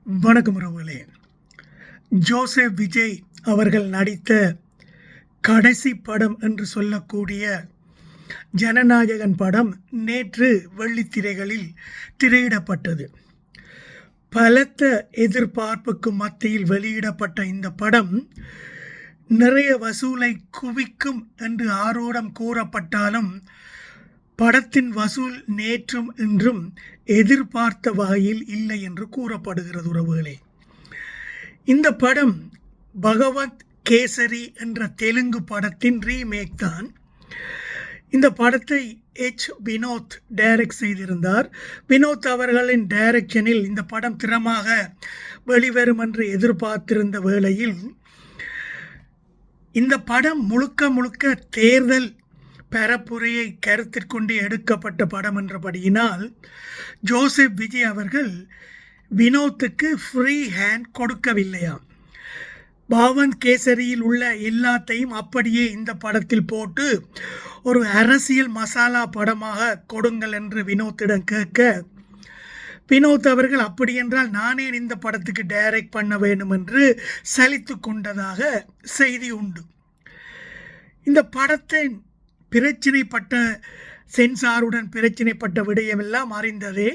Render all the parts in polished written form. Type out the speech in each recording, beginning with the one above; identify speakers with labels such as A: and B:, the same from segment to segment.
A: வணக்கம் உறவுகளே. ஜோசப் விஜய் அவர்கள் நடித்த கடைசி படம் என்று சொல்லக்கூடிய ஜனநாயகன் படம் நேற்று வெள்ளித்திரைகளில் திரையிடப்பட்டது. பலத்த எதிர்பார்ப்புக்கு மத்தியில் வெளியிடப்பட்ட இந்த படம் நிறைய வசூலை குவிக்கும் என்று ஆரோடம் கூறப்பட்டாலும் படத்தின் வசூல் நேற்றும் இன்றும் எதிர்பார்த்த வகையில் இல்லை என்று கூறப்படுகிறது உறவுகளே. இந்த படம் பகவத் கேசரி என்ற தெலுங்கு படத்தின் ரீமேக் தான். இந்த படத்தை வினோத் டைரக்ட் செய்திருந்தார். வினோத் அவர்களின் டைரக்ஷனில் இந்த படம் திறமாக வெளிவரும் என்று எதிர்பார்த்திருந்த வேளையில் இந்த படம் முழுக்க தேர்தல் பரப்புரையை கருத்திற்கொண்டு எடுக்கப்பட்ட படம் என்றபடியினால் ஜோசப் விஜய் அவர்கள் வினோத்துக்கு ஃப்ரீ ஹேண்ட் கொடுக்கவில்லையாம். பாவன் கேசரியில் உள்ள எல்லாத்தையும் அப்படியே இந்த படத்தில் போட்டு ஒரு அரசியல் மசாலா படமாக கொடுங்கள் என்று வினோத்திடம் கேட்க, வினோத் அவர்கள் அப்படி என்றால் நானே இந்த படத்துக்கு டைரக்ட் பண்ண வேண்டும் என்று சலித்து கொண்டதாக செய்தி உண்டு. இந்த படத்தின் பிரச்சினைப்பட்ட சென்சாருடன் பிரச்சினைப்பட்ட விடயமெல்லாம் அறிந்ததே.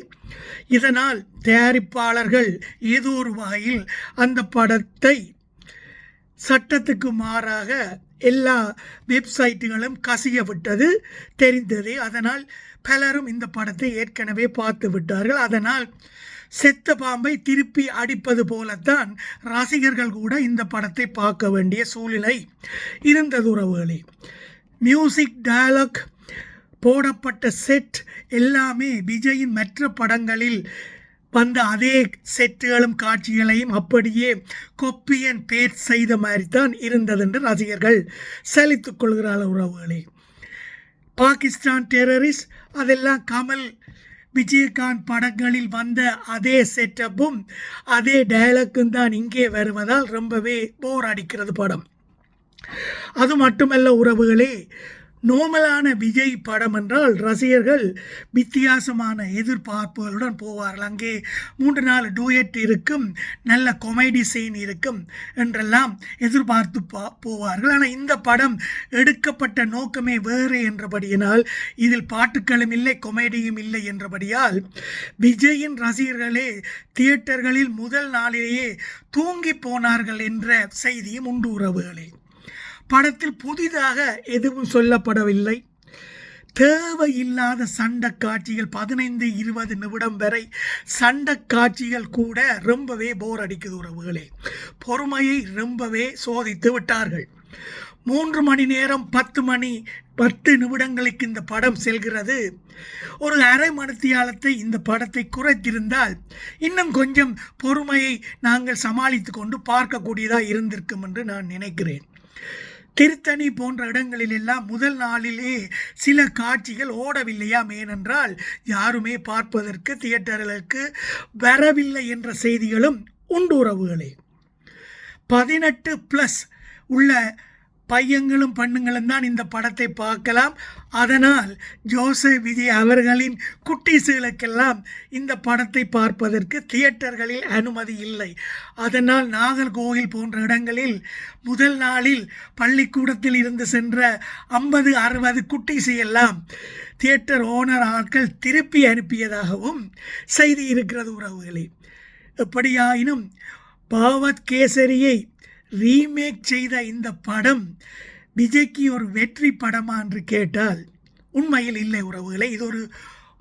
A: இதனால் தயாரிப்பாளர்கள் ஏதோ ஒரு வகையில் அந்த படத்தை சட்டத்துக்கு மாறாக எல்லா வெப்சைட்டுகளும் கசிய விட்டது தெரிந்ததே. அதனால் பலரும் இந்த படத்தை ஏற்கனவே பார்த்து விட்டார்கள். அதனால் செத்த பாம்பை திருப்பி அடிப்பது போலத்தான் ரசிகர்கள் கூட இந்த படத்தை பார்க்க வேண்டிய சூழ்நிலை இருந்தது உறவுகளே. மியூசிக், டயலாக், போடப்பட்ட செட் எல்லாமே விஜயின் மற்ற படங்களில் வந்த அதே செட்டுகளும் காட்சிகளையும் அப்படியே கொப்பி அண்ட் பேஸ்ட் செய்த மாதிரி தான் இருந்தது என்று ரசிகர்கள் சலித்துக் கொள்கிறார்கள் உறவுகளே. பாகிஸ்தான் டெரரிஸ்ட் அதெல்லாம் கமல் விஜயகாந்த் படங்களில் வந்த அதே செட்டப்பும் அதே டயலாக்கும் தான் இங்கே வருவதால் ரொம்பவே போர் அடிக்கிறது படம். அது மட்டுமல்ல உறவுகளே, நோமலான விஜய் படம் என்றால் ரசிகர்கள் வித்தியாசமான எதிர்பார்ப்புகளுடன் போவார்கள். அங்கே 3-4 டூயட் இருக்கும், நல்ல கொமெடி சீன் இருக்கும் என்றெல்லாம் எதிர்பார்த்து போவார்கள். ஆனால் இந்த படம் எடுக்கப்பட்ட நோக்கமே வேறு என்றபடியினால் இதில் பாட்டுக்களும் இல்லை, கொமெடியும் இல்லை என்றபடியால் விஜயின் ரசிகர்களே தியேட்டர்களில் முதல் நாளிலேயே தூங்கி போனார்கள் என்ற செய்தியும் உண்டு உறவுகளே. படத்தில் புதிதாக எதுவும் சொல்லப்படவில்லை. தேவையில்லாத சண்டை காட்சிகள் 15-20 நிமிடம் வரை சண்டை காட்சிகள் கூட ரொம்பவே போர் அடிக்குது உறவுகளே. பொறுமையை ரொம்பவே சோதித்து விட்டார்கள். 3 மணி நேரம் 10 நிமிடங்களுக்கு இந்த படம் செல்கிறது. ஒரு அரை மணித்தியாலத்தை இந்த படத்தை குறைத்திருந்தால் இன்னும் கொஞ்சம் பொறுமையை நாங்கள் சமாளித்து கொண்டு பார்க்கக்கூடியதாக இருந்திருக்கும் என்று நான் நினைக்கிறேன். திருத்தணி போன்ற இடங்களிலெல்லாம் முதல் நாளிலே சில காட்சிகள் ஓடவில்லையாம். ஏனென்றால் யாருமே பார்ப்பதற்கு தியேட்டர்களுக்கு வரவில்லை என்ற செய்திகளும் உண்டு உறவுகளே. 18+ உள்ள பையங்களும் பெண்ணுங்களும் தான் இந்த படத்தை பார்க்கலாம். அதனால் ஜோசப் விஜய் அவர்களின் குட்டீஸுகளுக்கெல்லாம் இந்த படத்தை பார்ப்பதற்கு தியேட்டர்களில் அனுமதி இல்லை. அதனால் நாகர்கோவில் போன்ற இடங்களில் முதல் நாளில் பள்ளிக்கூடத்தில் இருந்து சென்ற 50-60 குட்டீஸையெல்லாம் தியேட்டர் ஓனர் ஆட்கள் திருப்பி அனுப்பியதாகவும் செய்தி இருக்கிறது உறவுகளே. எப்படியாயினும் பாவத் கேசரியை ரீமேக் செய்த இந்த படம் விஜய்க்கு ஒரு வெற்றி படமா என்று கேட்டால் உண்மையில் இல்லை உறவுகளை. இது ஒரு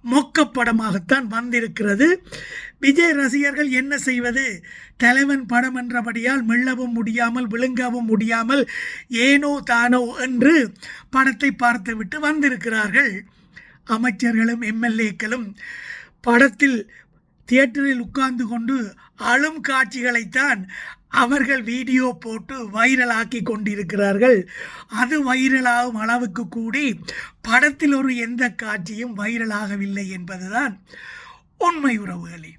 A: மொக்க படமாகத்தான் வந்திருக்கிறது. விஜய் ரசிகர்கள் என்ன செய்வது, தலைவன் படம் என்றபடியால் மெல்லவும் முடியாமல் விழுங்கவும் முடியாமல் ஏனோ தானோ என்று படத்தை பார்த்துவிட்டு வந்திருக்கிறார்கள். அமைச்சர்களும் எம்எல்ஏக்களும் படத்தில் தியேட்டரில் உட்கார்ந்து கொண்டு அழும் காட்சிகளைத்தான் அவர்கள் வீடியோ போட்டு வைரலாக்கி கொண்டிருக்கிறார்கள். அது வைரலாகும் அளவுக்கு கூடி படத்தில் ஒரு எந்த காட்சியும் வைரலாகவில்லை என்பதுதான் உண்மை உறவுகளே.